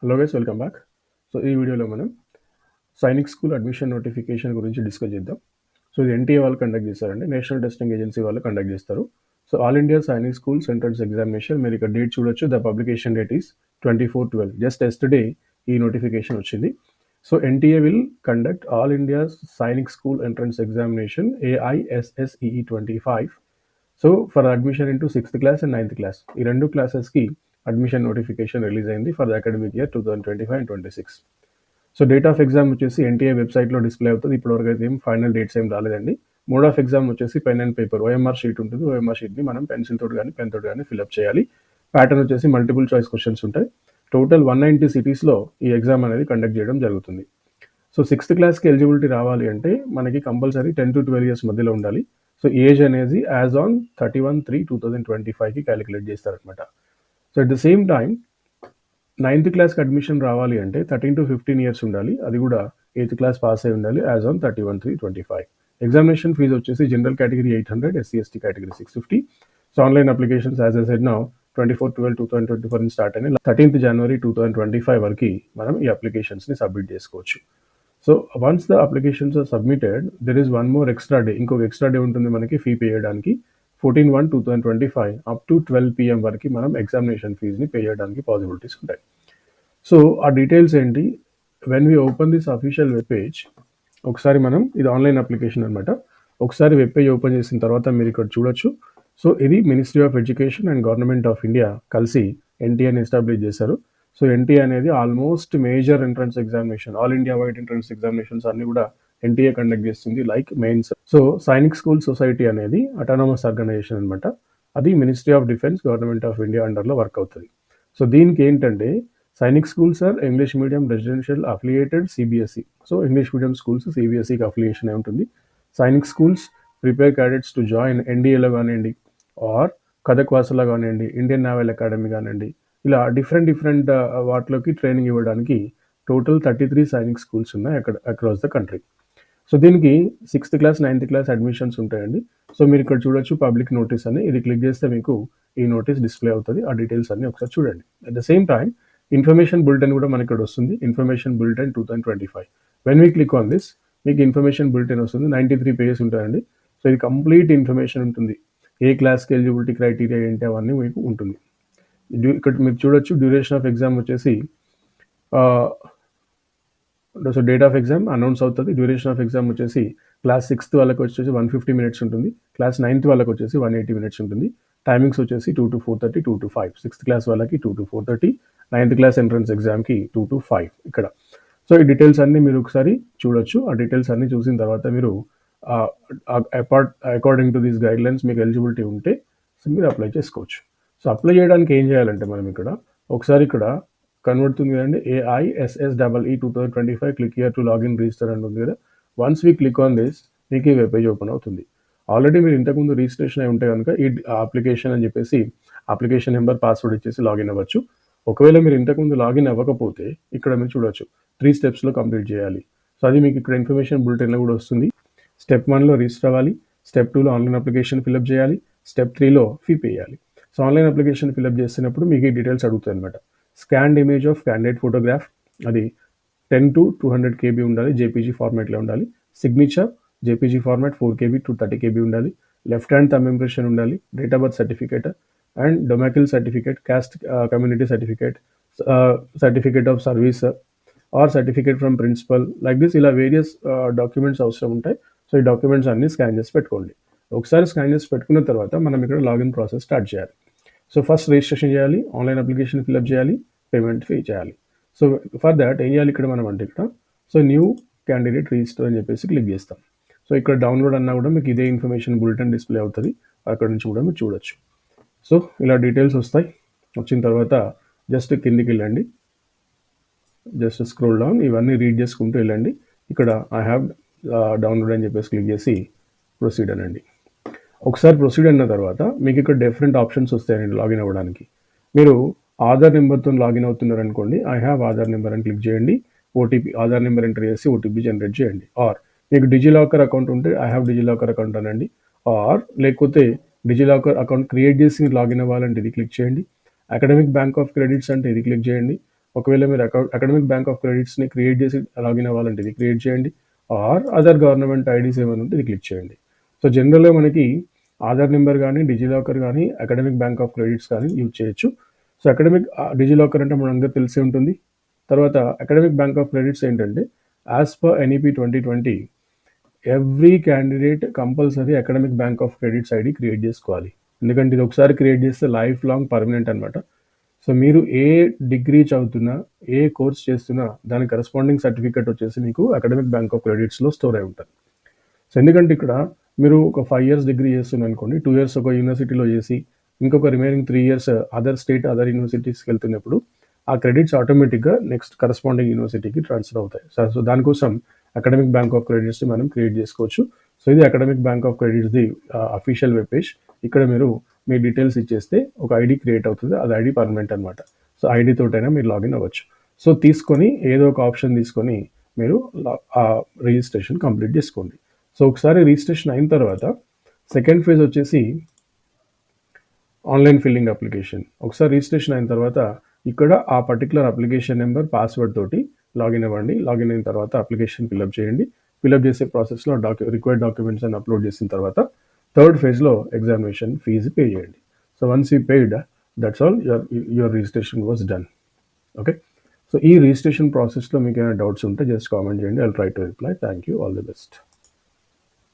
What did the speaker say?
Hello guys, welcome back. So ఈ వీడియోలో మనం సైనిక్ స్కూల్ అడ్మిషన్ నోటిఫికేషన్ గురించి డిస్కస్ చేద్దాం. సో ఇది ఎన్టీఏ వాళ్ళు కండక్ట్ చేస్తారండి, నేషనల్ టెస్టింగ్ ఏజెన్సీ వాళ్ళు కండక్ట్ చేస్తారు. So all India Sainik schools entrance examination, మీరు ఇక్కడ డేట్ చూడొచ్చు. The publication date is 24/12. Just yesterday ఈ నోటిఫికేషన్ వచ్చింది. So NTA will conduct all India Sainik school entrance examination AISSEE 25. So for admission into 6th class and 9th class, ఈ రెండు క్లాసెస్కి admission notification release అయింది for the academic year 2025-26. So date of exam వచ్చేసి NTA వెబ్సైట్లో display అవుతుంది. ఇప్పటివరకు అయితే ఏం ఫైనల్ డేట్స్ ఏం రాలేదండి. మోడ్ ఆఫ్ ఎగ్జామ్ వచ్చేసి pen and paper, OMR sheet ఉంటుంది. ఓఎంఆర్ షీట్ని మనం పెన్సిల్ తోటి కానీ పెన్ తోటి కానీ ఫిల్అప్ చేయాలి. ప్యాటర్న్ వచ్చేసి మల్టిపుల్ చాయిస్ క్వశ్చన్స్ ఉంటాయి. టోటల్ 190 సిటీస్లో ఈ ఎగ్జామ్ అనేది కండక్ట్ చేయడం జరుగుతుంది. సో 6th క్లాస్కి ఎలిజిబిలిటీ రావాలి అంటే మనకి కంపల్సరీ 10 to 12 years మధ్యలో ఉండాలి. సో ఏజ్ అనేది యాజ్ ఆన్ 31/3/2025కి క్యాలిక్యులేట్ చేస్తారనమాట. So at the same time 9th క్లాస్కి అడ్మిషన్ రావాలి అంటే 13 to 15 years ఉండాలి. అది కూడా 8th క్లాస్ పాస్ అయి ఉండాలి యాజ్ ఆన్ 31/3/25. ఎగ్జామినేషన్ ఫీజు వచ్చేసి general category 800, SC/ST category 650. So online applications as I said now 24/12/2024 start అయిన 13th January 2025 వరకు మనం ఈ అప్లికేషన్స్ని సబ్మిట్ చేసుకోవచ్చు. So once the applications are submitted, there is one more extra day, ఇంకొక extra day ఉంటుంది మనకి ఫీ పే చేయడానికి. 14/1/2025 అప్ టు 12 PM వరకు మనం ఎగ్జామినేషన్ ఫీజుని పే చేయడానికి పాసిబిలిటీస్ ఉంటాయి. సో ఆ డీటెయిల్స్ ఏంటి, when we open this official web page, ఒకసారి మనం ఇది ఆన్లైన్ అప్లికేషన్ అనమాట. ఒకసారి వెబ్ పేజ్ ఓపెన్ చేసిన తర్వాత మీరు ఇక్కడ చూడొచ్చు. సో ఇది ministry of education and government of India కలిసి ఎన్టీఏని ఎస్టాబ్లిష్ చేశారు. సో ఎన్టీఏ అనేది almost major entrance examination, all India wide entrance examinations అన్ని కూడా ఎన్టీఏ కండక్ట్ చేస్తుంది, like mains. So Sainik school society అనేది అటానమస్ ఆర్గనైజేషన్ అనమాట. అది ministry of defence, government of India అండర్లో వర్క్ అవుతుంది. సో దీనికి ఏంటంటే Sainik schools are English medium residential affiliated CBSE. So English medium schools CBSEకి అఫిలియేషన్ ఉంటుంది. Sainik schools prepare cadets to join ఎన్డీఏలో కానివ్వండి, ఆర్ కథక్వాసలో కానివ్వండి, ఇండియన్ నేవల్ అకాడమీ కానివ్వండి, ఇలా డిఫరెంట్ వాటిలోకి ట్రైనింగ్ ఇవ్వడానికి టోటల్ 33 సైనిక్ స్కూల్స్ ఉన్నాయి అక్కడ అక్రాస్ ద కంట్రీ. సో దీనికి 6th class 9th class admissions ఉంటాయండి. సో మీరు ఇక్కడ చూడొచ్చు పబ్లిక్ నోటీస్ అని, ఇది క్లిక్ చేస్తే మీకు ఈ నోటీస్ డిస్ప్లే అవుతుంది. ఆ డీటెయిల్స్ అన్ని ఒకసారి చూడండి. At the same time information bulletin కూడా మనకి ఇక్కడ వస్తుంది, information bulletin 2025. When we click on this, మీకు ఇన్ఫర్మేషన్ బులెటిన్ వస్తుంది. 93 pages ఉంటాయండి. సో ఇది కంప్లీట్ ఇన్ఫర్మేషన్ ఉంటుంది. ఏ క్లాస్కి ఎలిజిబిలిటీ క్రైటీరియా ఏంటి అవన్నీ మీకు ఉంటుంది. ఇక్కడ మీరు చూడొచ్చు డ్యూరేషన్ ఆఫ్ ఎగ్జామ్ వచ్చేసి, so date of exam announce అవుతుంది. డ్యూరేషన్ ఆఫ్ ఎగ్జామ్ వచ్చేసి క్లాస్ 6th వాళ్ళకి వచ్చేసి 150 minutes ఉంటుంది. క్లాస్ 9th వాళ్ళకి వచ్చేసి 180 minutes ఉంటుంది. టైమింగ్స్ వచ్చేసి 2 to 4:30, 2 to 5. 6th క్లాస్ వాళ్ళకి 2 to 4:30, 9th క్లాస్ ఎంట్రన్స్ ఎగ్జామ్కి 2 to 5 ఇక్కడ. సో ఈ డీటెయిల్స్ అన్నీ మీరు ఒకసారి చూడొచ్చు. ఆ డీటెయిల్స్ అన్నీ చూసిన తర్వాత మీరు according to these guide lines మీకు ఎలిజిబిలిటీ ఉంటే మీరు అప్లై చేసుకోవచ్చు. సో అప్లై చేయడానికి ఏం చేయాలంటే మనం ఇక్కడ ఒకసారి ఇక్కడ కన్వర్తుంది కదండి, AISSEE 2025, click here to login register అని ఉంది కదా. Once we click on this, మీకు ఈ వెబ్ పేజ్ ఓపెన్ అవుతుంది. ఆల్రెడీ మీరు ఇంతకుముందు రిజిస్ట్రేషన్ అయి ఉంటే కనుక ఈ అప్లికేషన్ అని చెప్పేసి అప్లికేషన్ నెంబర్, పాస్వర్డ్ ఇచ్చేసి లాగిన్ అవ్వచ్చు. ఒకవేళ మీరు ఇంతకుముందు లాగిన్ అవ్వకపోతే ఇక్కడ మీరు చూడొచ్చు 3 steps కంప్లీట్ చేయాలి. సో అది మీకు ఇక్కడ ఇన్ఫర్మేషన్ బులెటిన్లో కూడా వస్తుంది. Step 1లో రిజిస్టర్ అవ్వాలి, Step 2లో ఆన్లైన్ అప్లికేషన్ ఫిల్అప్ చేయాలి, Step 3లో ఫీ పే చేయాలి. సో ఆన్లైన్ అప్లికేషన్ ఫిల్అప్ చేస్తున్నప్పుడు మీకు ఈ డీటెయిల్స్ అడుగుతాయి అనమాట. Scanned image of candidate photograph, అది 10 to 200 KB ఉండాలి, JPG ఫార్మాట్లో ఉండాలి. Signature JPG format 4 KB to 30 KB ఉండాలి. లెఫ్ట్ హ్యాండ్ థంబ్ ఇంప్రెషన్ ఉండాలి. Date of birth certificate and domicile certificate, caste community certificate, certificate of service are certificate from principal, like this. ఇలా various documents అవసరం ఉంటాయి. So ఈ documents అన్ని scan చేసి పెట్టుకోండి. ఒకసారి స్కాన్ చేసి పెట్టుకున్న తర్వాత మనం ఇక్కడ లాగిన్ ప్రాసెస్ స్టార్ట్ చేయాలి. సో ఫస్ట్ రిజిస్ట్రేషన్ చేయాలి, ఆన్లైన్ అప్లికేషన్ ఫిల్అప్ చేయాలి, పేమెంట్ పే చేయాలి. సో ఫర్ దాట్ ఏం చేయాలి ఇక్కడ మనం అంటే ఇక్కడ సో న్యూ క్యాండిడేట్ రిజిస్టర్ అని చెప్పేసి క్లిక్ చేస్తాం. సో ఇక్కడ డౌన్లోడ్ అన్నా కూడా మీకు ఇదే ఇన్ఫర్మేషన్ బులెటిన్ డిస్ప్లే అవుతుంది, అక్కడ నుంచి కూడా మీరు చూడొచ్చు. సో ఇలా డీటెయిల్స్ వస్తాయి. వచ్చిన తర్వాత జస్ట్ కిందికి వెళ్ళండి, జస్ట్ స్క్రోల్ డౌన్, ఇవన్నీ రీడ్ చేసుకుంటూ వెళ్ళండి. ఇక్కడ ఐ హ్యావ్ డౌన్లోడ్ అని చెప్పేసి క్లిక్ చేసి ప్రొసీడ్ అనండి. ఒకసారి ప్రొసీడ్ అన్న తర్వాత మీకు ఇక్కడ డిఫరెంట్ ఆప్షన్స్ వస్తాయండి లాగిన్ అవ్వడానికి. మీరు ఆధార్ నెంబర్తో లాగిన్ అవుతున్నారు అనుకోండి, ఐ హ్యావ్ ఆధార్ నెంబర్ అని క్లిక్ చేయండి. ఓటీపీ, ఆధార్ నెంబర్ ఎంటర్ చేసి ఓటీపీ జనరేట్ చేయండి. ఆర్ మీకు డిజిలాకర్ అకౌంట్ ఉంటే ఐ హ్యావ్ డిజిలాకర్ అకౌంట్ అనండి. ఆర్ లేకపోతే డిజిలాకర్ అకౌంట్ క్రియేట్ చేసి లాగిన్ అవ్వాలంటే ఇది క్లిక్ చేయండి. అకాడమిక్ బ్యాంక్ ఆఫ్ క్రెడిట్స్ అంటే ఇది క్లిక్ చేయండి. ఒకవేళ మీరు అకాడమిక్ బ్యాంక్ ఆఫ్ క్రెడిట్స్ని క్రియేట్ చేసి లాగిన్ అవ్వాలంటే ఇది క్రియేట్ చేయండి, ఆర్ అదర్ గవర్నమెంట్ ఐడీస్ ఏమైనా ఉంటే ఇది క్లిక్ చేయండి. సో జనరల్గా మనకి ఆధార్ నెంబర్ కానీ డిజిలాకర్ కానీ అకాడమిక్ బ్యాంక్ ఆఫ్ క్రెడిట్స్ కానీ యూజ్ చేయొచ్చు. సో అకాడమిక్ డిజిలాకర్ అంటే మనందరూ తెలిసే ఉంటుంది. తర్వాత అకాడమిక్ బ్యాంక్ ఆఫ్ క్రెడిట్స్ ఏంటంటే as per NEP 2020 every candidate compulsory academic bank of credits ID create చేసుకోవాలి. ఎందుకంటే ఇది ఒకసారి క్రియేట్ చేస్తే లైఫ్ లాంగ్ పర్మనెంట్ అనమాట. సో మీరు ఏ డిగ్రీ చదువుతున్నా, ఏ కోర్స్ చేస్తున్నా దానికి కరెస్పాండింగ్ సర్టిఫికేట్ వచ్చేసి మీకు అకాడమిక్ బ్యాంక్ ఆఫ్ క్రెడిట్స్లో స్టోర్ అయి ఉంటుంది. సో ఎందుకంటే ఇక్కడ మీరు ఒక 5 years డిగ్రీ చేస్తున్నారు అనుకోండి, 2 years ఒక యూనివర్సిటీలో చేసి ఇంకొక remaining 3 years other state other యూనివర్సిటీస్కి వెళ్తున్నప్పుడు ఆ క్రెడిట్స్ ఆటోమేటిక్గా నెక్స్ట్ కరెస్పాండింగ్ యూనివర్సిటీకి ట్రాన్స్ఫర్ అవుతాయి. సో దానికోసం అకాడమిక్ బ్యాంక్ ఆఫ్ క్రెడిట్స్ని మనం క్రియేట్ చేసుకోవచ్చు. సో ఇది అకాడమిక్ బ్యాంక్ ఆఫ్ క్రెడిట్స్ది అఫీషియల్ వెబ్ పేజ్. ఇక్కడ మీరు మీ డీటెయిల్స్ ఇచ్చేస్తే ఒక ఐడి క్రియేట్ అవుతుంది, అది ఐడి పర్మనెంట్ అనమాట. సో ఐడి తోటైనా మీరు లాగిన్ అవ్వచ్చు. సో తీసుకొని ఏదో ఒక ఆప్షన్ తీసుకొని మీరు రిజిస్ట్రేషన్ కంప్లీట్ చేసుకోండి. సో ఒకసారి రిజిస్ట్రేషన్ అయిన తర్వాత సెకండ్ ఫేజ్ వచ్చేసి ఆన్లైన్ ఫిల్లింగ్ అప్లికేషన్. ఒకసారి రిజిస్ట్రేషన్ అయిన తర్వాత ఇక్కడ ఆ పర్టికులర్ అప్లికేషన్ నెంబర్ పాస్వర్డ్ తోటి లాగిన్ అవ్వండి. లాగిన్ అయిన తర్వాత అప్లికేషన్ ఫిల్అప్ చేయండి. ఫిల్అప్ చేసే ప్రాసెస్లో రిక్వైర్డ్ డాక్యుమెంట్స్ అని అప్లోడ్ చేసిన తర్వాత థర్డ్ ఫేజ్లో ఎగ్జామినేషన్ ఫీజు పే చేయండి. So once you paid, that's all, your registration was done. Okay. So ఈ రిజిస్ట్రేషన్ ప్రాసెస్లో మీకు ఏమైనా డౌట్స్ ఉంటే జస్ట్ కామెంట్ చేయండి. I will try to reply. Thank you. All the best.